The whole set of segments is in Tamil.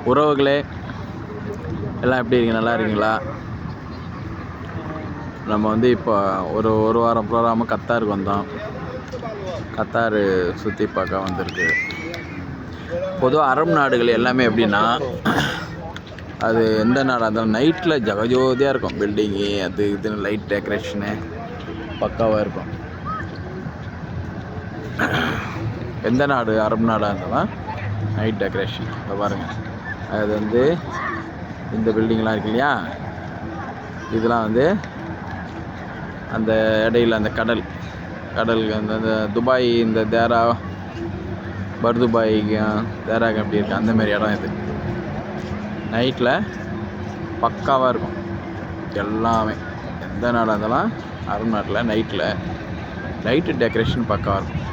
உறவுகளே எல்லாம் எப்படி இருக்கீங்க? நல்லா இருக்கீங்களா? நம்ம வந்து இப்போ ஒரு வாரம் ப்ரோக்ராமு கத்தாருக்கு வந்தோம். கத்தார் சுற்றி பார்க்க வந்திருக்கு. பொதுவாக அரபு நாடுகள் எல்லாமே எப்படின்னா, அது எந்த நாடாக இருந்தாலும் நைட்டில் ஜகஜோதியாக இருக்கும். பில்டிங்கு அது இதுன்னு லைட் டெக்கரேஷனு பக்காவாக இருக்கும். எந்த நாடு அரபு நாடாக இருந்தாலும் நைட் டெக்கரேஷன் இப்போ பாருங்கள். அது வந்து இந்த பில்டிங்லாம் இருக்கு இல்லையா, இதெல்லாம் வந்து அந்த இடையில அந்த கடலுக்கு அந்த துபாய், இந்த தேரா பர்துபாய்க்கு தேராக்கு எப்படி இருக்குது அந்தமாரி இடம் இது. நைட்டில் பக்காவாக இருக்கும் எல்லாமே. எந்த நாடாக இருந்தாலும் அரபு நாட்டில் நைட்டு டெக்கரேஷன் பக்காவாக இருக்கும்.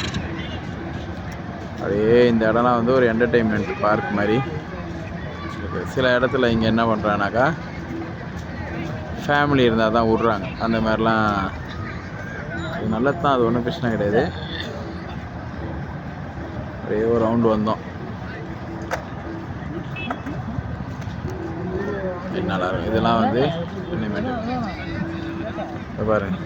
அதே இந்த இடம்லாம் வந்து ஒரு என்டர்டெயின்மெண்ட் பார்க் மாதிரி இருக்குது. சில இடத்துல இங்கே என்ன பண்ணுறாங்கனாக்கா, ஃபேமிலி இருந்தால் தான் விட்றாங்க. அந்த மாதிரிலாம் அது நல்லது தான், அது ஒன்றும் பிரச்சனை கிடையாது. ஒரே ஒரு ரவுண்டு வந்தோம். நல்லாயிருக்கும். இதெல்லாம் வந்து இனிமேட்டு பாருங்க.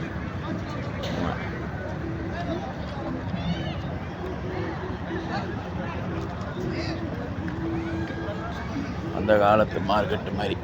அந்த காலத்து மார்க்கெட்டு மாதிரி